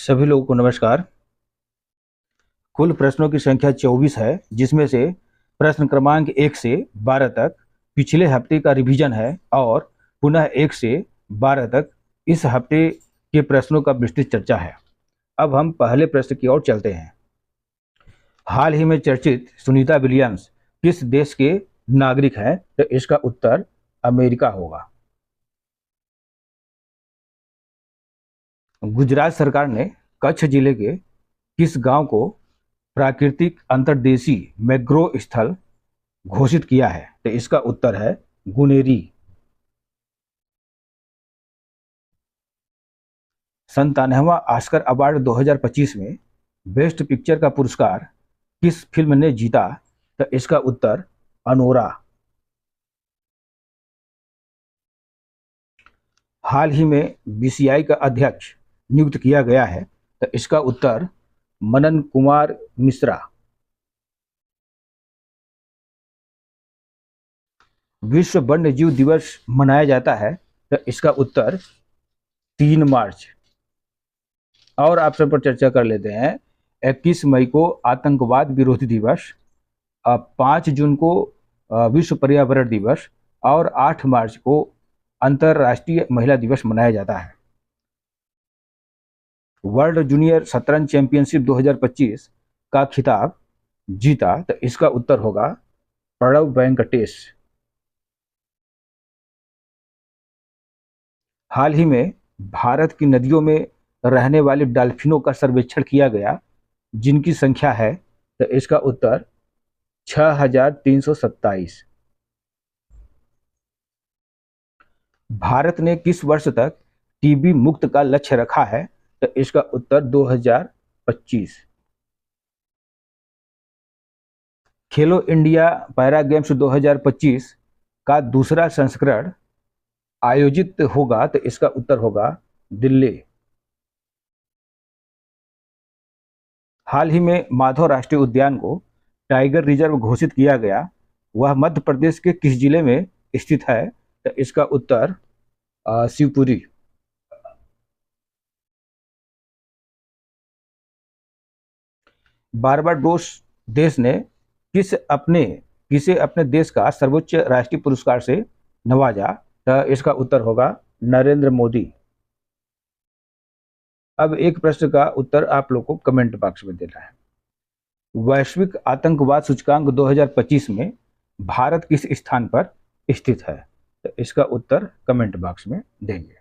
सभी लोगों को नमस्कार। कुल प्रश्नों की संख्या 24 है, जिसमें से प्रश्न क्रमांक 1 से 12 तक पिछले हफ्ते का रिवीजन है और पुनः 1 से 12 तक इस हफ्ते के प्रश्नों का विस्तृत चर्चा है। अब हम पहले प्रश्न की ओर चलते हैं। हाल ही में चर्चित सुनीता विलियम्स किस देश के नागरिक हैं? तो इसका उत्तर अमेरिका होगा। गुजरात सरकार ने कच्छ जिले के किस गांव को प्राकृतिक अंतर्देशीय मैंग्रोव स्थल घोषित किया है? तो इसका उत्तर है गुनेरी। 97वां ऑस्कर अवार्ड 2025 में बेस्ट पिक्चर का पुरस्कार किस फिल्म ने जीता? तो इसका उत्तर अनोरा। हाल ही में बीसीआई का अध्यक्ष नियुक्त किया गया है, तो इसका उत्तर मनन कुमार मिश्रा। विश्व वन्यजीव दिवस मनाया जाता है, तो इसका उत्तर 3 मार्च। और ऑप्शन पर चर्चा कर लेते हैं। 21 मई को आतंकवाद विरोधी दिवस, 5 जून को विश्व पर्यावरण दिवस और 8 मार्च को अंतर्राष्ट्रीय महिला दिवस मनाया जाता है। वर्ल्ड जूनियर शतरंज चैंपियनशिप 2025 का खिताब जीता, तो इसका उत्तर होगा प्रणव वेंकटेश। हाल ही में भारत की नदियों में रहने वाली डॉल्फिनों का सर्वेक्षण किया गया, जिनकी संख्या है, तो इसका उत्तर 6327। भारत ने किस वर्ष तक टीबी मुक्त का लक्ष्य रखा है? तो इसका उत्तर 2025। खेलो इंडिया पैरा गेम्स 2025 का दूसरा संस्करण आयोजित होगा, तो इसका उत्तर होगा दिल्ली। हाल ही में माधव राष्ट्रीय उद्यान को टाइगर रिजर्व घोषित किया गया, वह मध्य प्रदेश के किस जिले में स्थित है? तो इसका उत्तर शिवपुरी। बारबाडोस देश ने किसे अपने देश का सर्वोच्च राष्ट्रीय पुरस्कार से नवाजा? तो इसका उत्तर होगा नरेंद्र मोदी। अब एक प्रश्न का उत्तर आप लोग को कमेंट बॉक्स में देना है। वैश्विक आतंकवाद सूचकांक 2025 में भारत किस स्थान पर स्थित है? तो इसका उत्तर कमेंट बॉक्स में देंगे।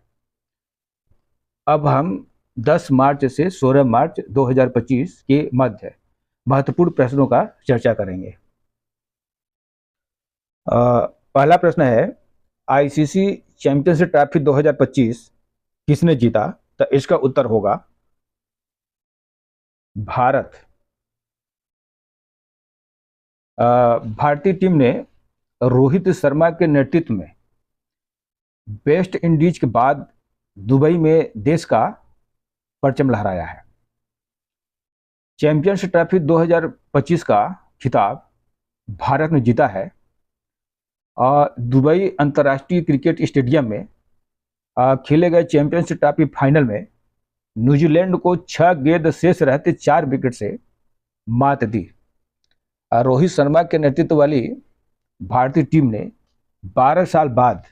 अब हम 10 मार्च से 16 मार्च 2025 के मध्य महत्वपूर्ण प्रश्नों का चर्चा करेंगे। पहला प्रश्न है, आईसीसी चैंपियंस ट्रॉफी 2025 किसने जीता? तो इसका उत्तर होगा भारत। भारतीय टीम ने रोहित शर्मा के नेतृत्व में वेस्ट इंडीज के बाद दुबई में देश का परचम लहराया है। चैंपियंस ट्रॉफी 2025 का खिताब भारत ने जीता है। दुबई अंतर्राष्ट्रीय क्रिकेट स्टेडियम में खेले गए चैंपियंस ट्रॉफी फाइनल में न्यूजीलैंड को 6 गेंद शेष रहते 4 विकेट से मात दी। रोहित शर्मा के नेतृत्व वाली भारतीय टीम ने 12 साल बाद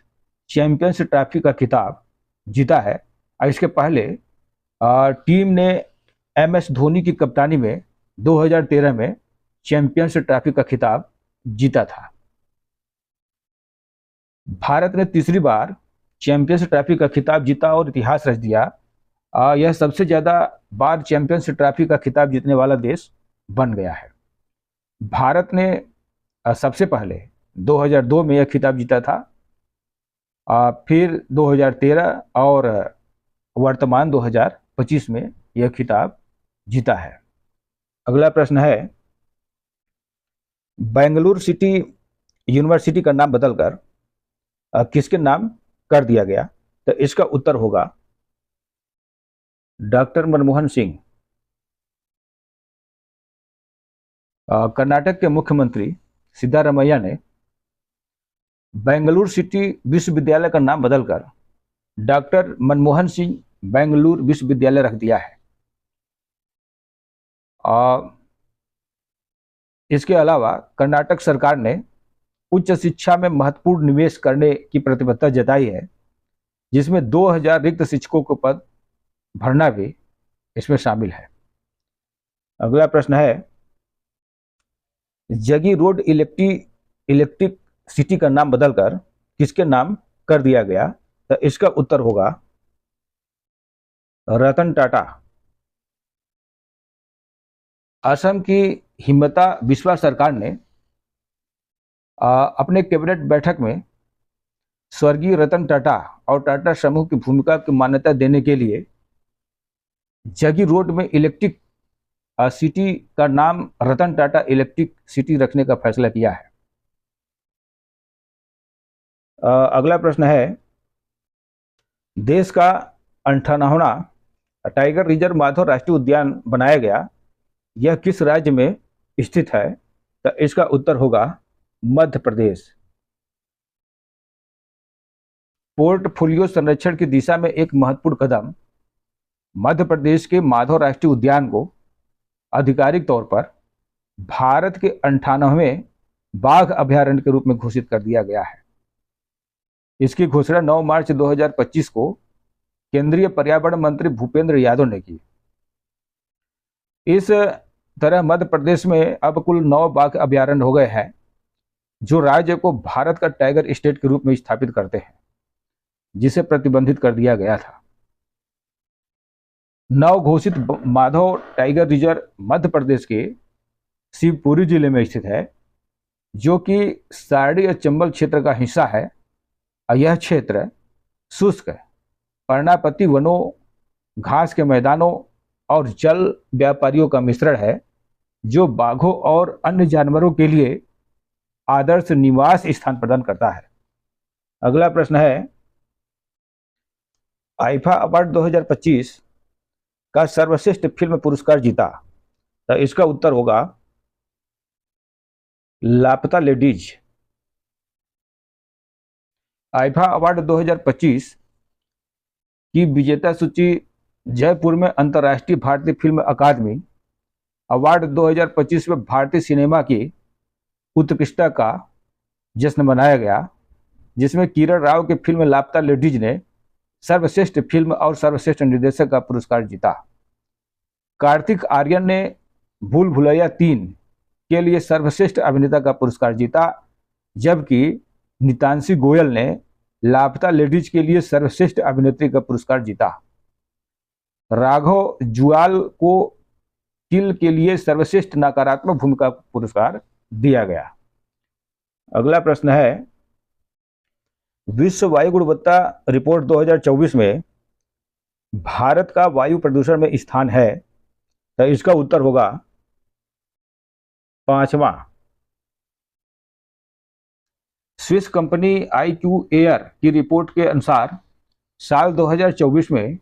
चैंपियंस ट्रॉफी का खिताब जीता है। इसके पहले टीम ने MS धोनी की कप्तानी में 2013 में चैंपियंस ट्रॉफी का खिताब जीता था। भारत ने तीसरी बार चैंपियंस ट्रॉफी का खिताब जीता और इतिहास रच दिया। यह सबसे ज्यादा बार चैंपियंस ट्रॉफी का खिताब जीतने वाला देश बन गया है। भारत ने सबसे पहले 2002 में यह खिताब जीता था, फिर 2013 और वर्तमान 2025 में यह खिताब जीता है। अगला प्रश्न है, बेंगलुरु सिटी यूनिवर्सिटी का नाम बदलकर किसके नाम कर दिया गया? तो इसका उत्तर होगा डॉक्टर मनमोहन सिंह। कर्नाटक के मुख्यमंत्री सिद्धारमैया ने बेंगलुरु सिटी विश्वविद्यालय का नाम बदलकर डॉक्टर मनमोहन सिंह बेंगलुरु विश्वविद्यालय रख दिया है। इसके अलावा कर्नाटक सरकार ने उच्च शिक्षा में महत्वपूर्ण निवेश करने की प्रतिबद्धता जताई है, जिसमें 2000 रिक्त शिक्षकों को पद भरना भी इसमें शामिल है। अगला प्रश्न है, जगी रोड इलेक्ट्रिक सिटी का नाम बदलकर किसके नाम कर दिया गया? तो इसका उत्तर होगा रतन टाटा। असम की हिमता बिस्वा सरकार ने अपने कैबिनेट बैठक में स्वर्गीय रतन टाटा और टाटा समूह की भूमिका की मान्यता देने के लिए जगी रोड में इलेक्ट्रिक सिटी का नाम रतन टाटा इलेक्ट्रिक सिटी रखने का फैसला किया है। अगला प्रश्न है, देश का 58वां टाइगर रिजर्व माधव राष्ट्रीय उद्यान बनाया गया, यह किस राज्य में स्थित है? तो इसका उत्तर होगा मध्य प्रदेश। पोर्टफोलियो संरक्षण की दिशा में एक महत्वपूर्ण कदम, मध्य प्रदेश के माधव राष्ट्रीय उद्यान को आधिकारिक तौर पर भारत के 98वें बाघ अभयारण्य के रूप में घोषित कर दिया गया है। इसकी घोषणा 9 मार्च 2025 को केंद्रीय पर्यावरण मंत्री भूपेंद्र यादव ने की। इस तरह मध्य प्रदेश में अब कुल 9 बाघ अभयारण्य हो गए हैं, जो राज्य को भारत का टाइगर स्टेट के रूप में स्थापित करते हैं, जिसे प्रतिबंधित कर दिया गया था। नव घोषित माधव टाइगर रिजर्व मध्य प्रदेश के शिवपुरी जिले में स्थित है, जो कि सारडी और चंबल क्षेत्र का हिस्सा है। और यह क्षेत्र शुष्क पर्णपाती वनों, घास के मैदानों और जल व्यापारियों का मिश्रण है, जो बाघों और अन्य जानवरों के लिए आदर्श निवास स्थान प्रदान करता है। अगला प्रश्न है, आईफा अवार्ड 2025 का सर्वश्रेष्ठ फिल्म पुरस्कार जीता? तो इसका उत्तर होगा लापता लेडीज। आईफा अवार्ड 2025 की विजेता सूची जयपुर में अंतर्राष्ट्रीय भारतीय फिल्म अकादमी अवार्ड 2025 में भारतीय सिनेमा की उत्कृष्टता का जश्न मनाया गया, जिसमें किरण राव की फिल्म लापता लेडीज ने सर्वश्रेष्ठ फिल्म और सर्वश्रेष्ठ निर्देशक का पुरस्कार जीता। कार्तिक आर्यन ने भूल भुलैया 3 के लिए सर्वश्रेष्ठ अभिनेता का पुरस्कार जीता, जबकि नितांशी गोयल ने लापता लेडीज के लिए सर्वश्रेष्ठ अभिनेत्री का पुरस्कार जीता। राघव जुआल को किल के लिए सर्वश्रेष्ठ नकारात्मक भूमिका पुरस्कार दिया गया। अगला प्रश्न है, विश्व वायु गुणवत्ता रिपोर्ट 2024 में भारत का वायु प्रदूषण में स्थान है? तो इसका उत्तर होगा 5वां। स्विस कंपनी IQ एयर की रिपोर्ट के अनुसार साल 2024 में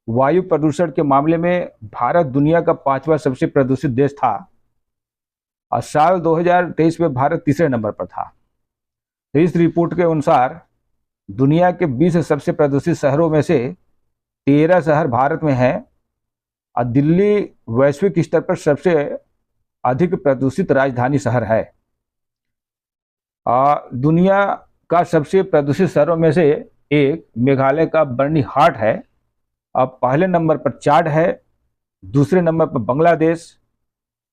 वायु प्रदूषण के मामले में भारत दुनिया का 5वां सबसे प्रदूषित देश था और साल 2023 में भारत तीसरे नंबर पर था। तो इस रिपोर्ट के अनुसार दुनिया के 20 सबसे प्रदूषित शहरों में से 13 शहर भारत में हैं और दिल्ली वैश्विक स्तर पर सबसे अधिक प्रदूषित राजधानी शहर है। दुनिया का सबसे प्रदूषित शहरों में से एक मेघालय का बर्नीहाट है। अब पहले नंबर पर चाड है, दूसरे नंबर पर बांग्लादेश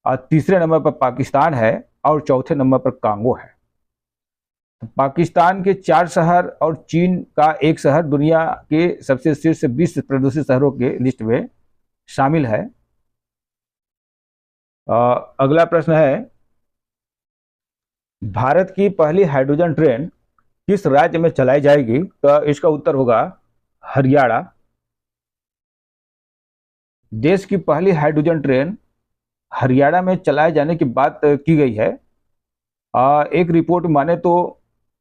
और तीसरे नंबर पर पाकिस्तान है और चौथे नंबर पर कांगो है। पाकिस्तान के 4 शहर और चीन का एक शहर दुनिया के सबसे शीर्ष 20 प्रदूषित शहरों के लिस्ट में शामिल है। अगला प्रश्न है, भारत की पहली हाइड्रोजन ट्रेन किस राज्य में चलाई जाएगी? तो इसका उत्तर होगा हरियाणा। देश की पहली हाइड्रोजन ट्रेन हरियाणा में चलाए जाने की बात की गई है। एक रिपोर्ट माने तो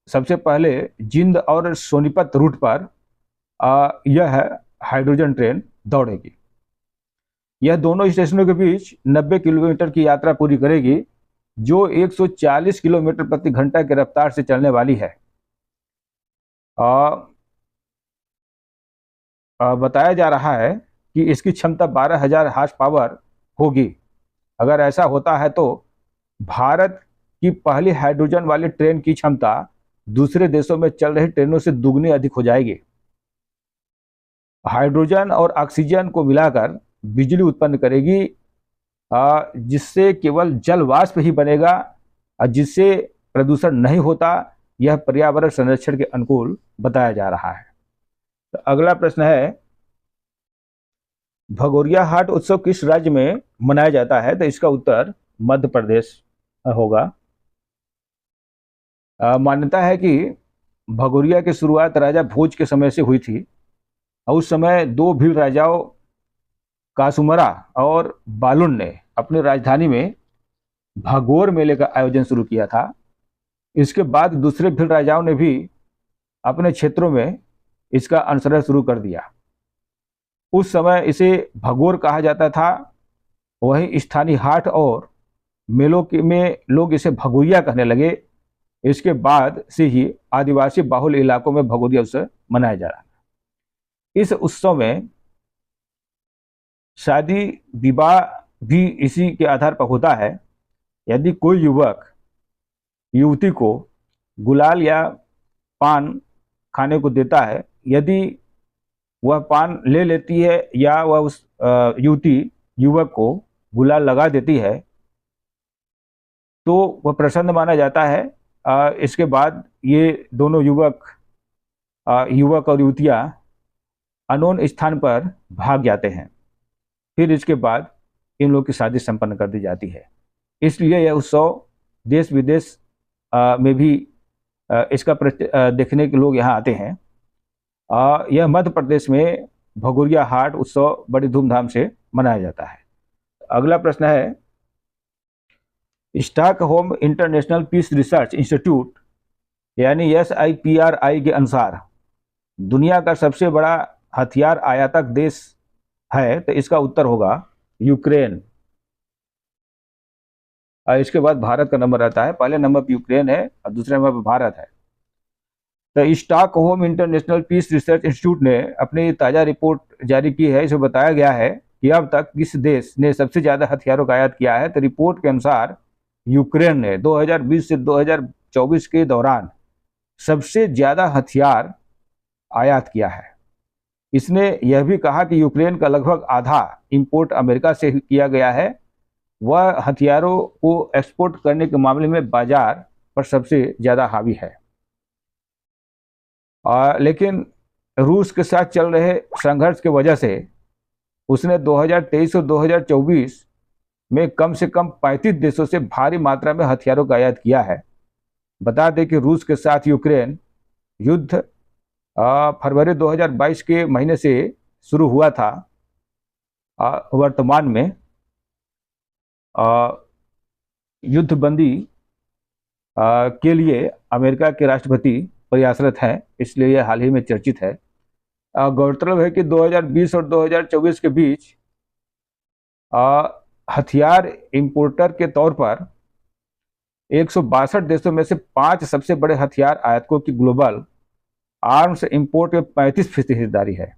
सबसे पहले जिंद और सोनीपत रूट पर यह हाइड्रोजन ट्रेन दौड़ेगी। यह दोनों स्टेशनों के बीच 90 किलोमीटर की यात्रा पूरी करेगी, जो 140 किलोमीटर प्रति घंटा की रफ्तार से चलने वाली है। बताया जा रहा है कि इसकी क्षमता 12,000 हॉर्स पावर होगी अगर ऐसा होता है तो भारत की पहली हाइड्रोजन वाली ट्रेन की क्षमता दूसरे देशों में चल रही ट्रेनों से दुगनी अधिक हो जाएगी। हाइड्रोजन और ऑक्सीजन को मिलाकर बिजली उत्पन्न करेगी, जिससे केवल जल वाष्प ही बनेगा और जिससे प्रदूषण नहीं होता। यह पर्यावरण संरक्षण के अनुकूल बताया जा रहा है। तो अगला प्रश्न है, भगोरिया हाट उत्सव किस राज्य में मनाया जाता है? तो इसका उत्तर मध्य प्रदेश होगा। मान्यता है कि भगोरिया की शुरुआत राजा भोज के समय से हुई थी और उस समय दो भील राजाओं कासुमरा और बालुन ने अपनी राजधानी में भगोर मेले का आयोजन शुरू किया था। इसके बाद दूसरे भील राजाओं ने भी अपने क्षेत्रों में इसका अनुसरण शुरू कर दिया। उस समय इसे भगोर कहा जाता था। वहीं स्थानीय हाट और मेलों में लोग इसे भगोरिया कहने लगे। इसके बाद से ही आदिवासी बाहुल इलाकों में भगोरिया उत्सव मनाया जा रहा है। इस उत्सव में शादी विवाह भी इसी के आधार पर होता है। यदि कोई युवक युवती को गुलाल या पान खाने को देता है, यदि वह पान ले लेती है या वह उस युवती युवक को गुलाल लगा देती है तो वह प्रसन्न माना जाता है। इसके बाद ये दोनों युवक और युवतियां अनोन स्थान पर भाग जाते हैं। फिर इसके बाद इन लोगों की शादी संपन्न कर दी जाती है। इसलिए यह उत्सव देश विदेश में भी इसका देखने के लोग यहाँ आते हैं। यह मध्य प्रदेश में भगोरिया हाट उत्सव बड़ी धूमधाम से मनाया जाता है। अगला प्रश्न है, Stockholm International Peace Research Institute यानी SIPRI के अनुसार दुनिया का सबसे बड़ा हथियार आयातक देश है। तो इसका उत्तर होगा यूक्रेन। इसके बाद भारत का नंबर आता है। पहले नंबर पर यूक्रेन है और दूसरे नंबर पर भारत है। तो Stockholm International Peace Research Institute ने अपनी ताज़ा रिपोर्ट जारी की है। इसमें बताया गया है कि अब तक किस देश ने सबसे ज़्यादा हथियारों का आयात किया है। तो रिपोर्ट के अनुसार यूक्रेन ने 2020 से 2024 के दौरान सबसे ज़्यादा हथियार आयात किया है। इसने यह भी कहा कि यूक्रेन का लगभग आधा इंपोर्ट अमेरिका से किया गया है। वह हथियारों को एक्सपोर्ट करने के मामले में बाजार पर सबसे ज़्यादा हावी है। लेकिन रूस के साथ चल रहे संघर्ष की वजह से उसने 2023 और 2024 में कम से कम 35 देशों से भारी मात्रा में हथियारों का आयात किया है। बता दें कि रूस के साथ यूक्रेन युद्ध फरवरी 2022 के महीने से शुरू हुआ था। वर्तमान में युद्धबंदी के लिए अमेरिका के राष्ट्रपति प्रयासरत हैं, इसलिए यह हाल ही में चर्चित है। गौरतलब है कि 2020 और 2024 के बीच हथियार इंपोर्टर के तौर पर 162 देशों में से 5 सबसे बड़े हथियार आयातकों की ग्लोबल आर्म्स इंपोर्ट में 35% हिस्सेदारी है।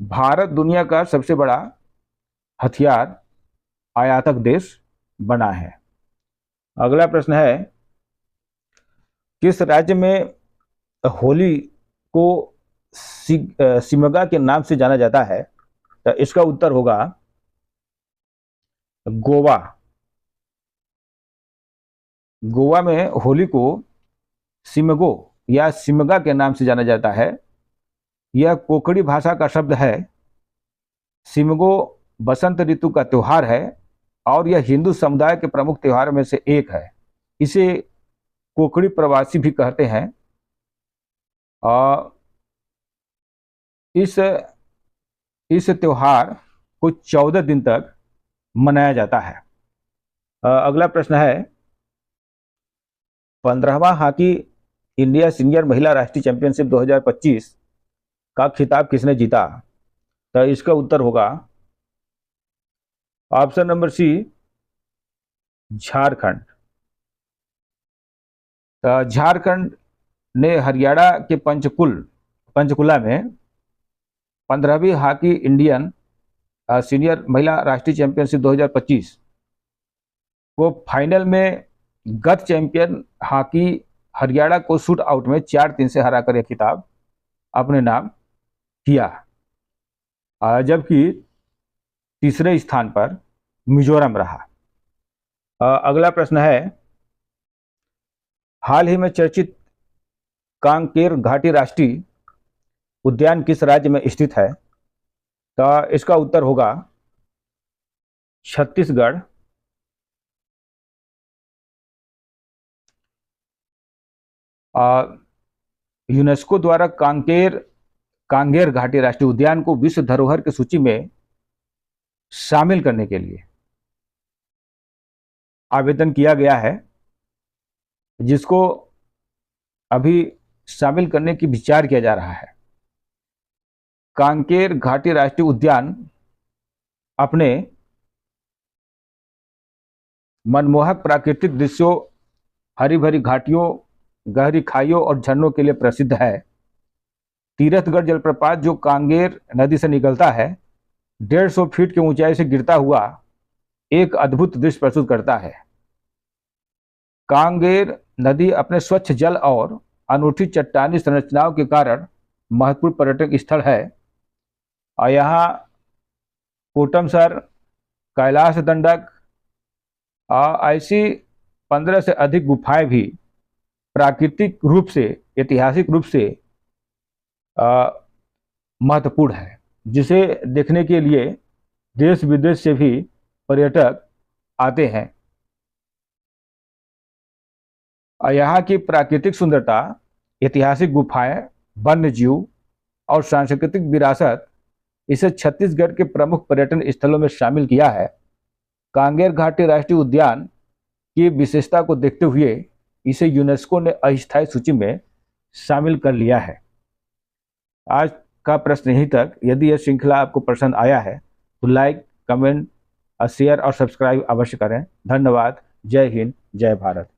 भारत दुनिया का सबसे बड़ा हथियार आयातक देश बना है। अगला प्रश्न है, किस राज्य में होली को शिमगा के नाम से जाना जाता है? तो इसका उत्तर होगा गोवा। गोवा में होली को शिमगो या शिमगा के नाम से जाना जाता है। यह कोंकणी भाषा का शब्द है। शिमगो बसंत ऋतु का त्यौहार है और यह हिंदू समुदाय के प्रमुख त्योहारों में से एक है। इसे कोंकणी प्रवासी भी कहते हैं। इस त्योहार को 14 दिन तक मनाया जाता है। अगला प्रश्न है, 15वां हॉकी इंडिया सीनियर महिला राष्ट्रीय चैंपियनशिप 2025 का खिताब किसने जीता? तो इसका उत्तर होगा option number C, Jharkhand. Jharkhand ने हरियाणा के पंचकुला में 15वीं हॉकी इंडियन सीनियर महिला राष्ट्रीय चैंपियनशिप 2025 वो फाइनल में गत चैंपियन हॉकी हरियाणा को शूट आउट में 4-3 से हराकर यह खिताब अपने नाम किया। जबकि तीसरे स्थान पर मिजोरम रहा। अगला प्रश्न है, हाल ही में चर्चित कांकेर घाटी राष्ट्रीय उद्यान किस राज्य में स्थित है? तो इसका उत्तर होगा छत्तीसगढ़। यूनेस्को द्वारा कांगेर घाटी राष्ट्रीय उद्यान को विश्व धरोहर की सूची में शामिल करने के लिए आवेदन किया गया है, जिसको अभी शामिल करने की विचार किया जा रहा है। कांकेर घाटी राष्ट्रीय उद्यान अपने मनमोहक प्राकृतिक दृश्यों, हरी भरी घाटियों, गहरी खाइयों और झरनों के लिए प्रसिद्ध है। तीरथगढ़ जलप्रपात जो कांगेर नदी से निकलता है, 150 फीट की ऊंचाई से गिरता हुआ एक अद्भुत दृश्य प्रस्तुत करता है। कांगेर नदी अपने स्वच्छ जल और अनूठी चट्टानी संरचनाओं के कारण महत्वपूर्ण पर्यटक स्थल है। और यहाँ कोटमसर, कैलाश दंडक ऐसी 15 से अधिक गुफाएं भी प्राकृतिक रूप से, ऐतिहासिक रूप से महत्वपूर्ण है, जिसे देखने के लिए देश विदेश से भी पर्यटक आते हैं। और यहाँ की प्राकृतिक सुंदरता, ऐतिहासिक गुफाएं, वन्य जीव और सांस्कृतिक विरासत इसे छत्तीसगढ़ के प्रमुख पर्यटन स्थलों में शामिल किया है। कांगेर घाटी राष्ट्रीय उद्यान की विशेषता को देखते हुए इसे यूनेस्को ने अस्थायी सूची में शामिल कर लिया है। आज का प्रश्न यहीं तक। यदि यह श्रृंखला आपको पसंद आया है तो लाइक, कमेंट, शेयर और सब्सक्राइब अवश्य करें। धन्यवाद। जय हिंद, जय भारत।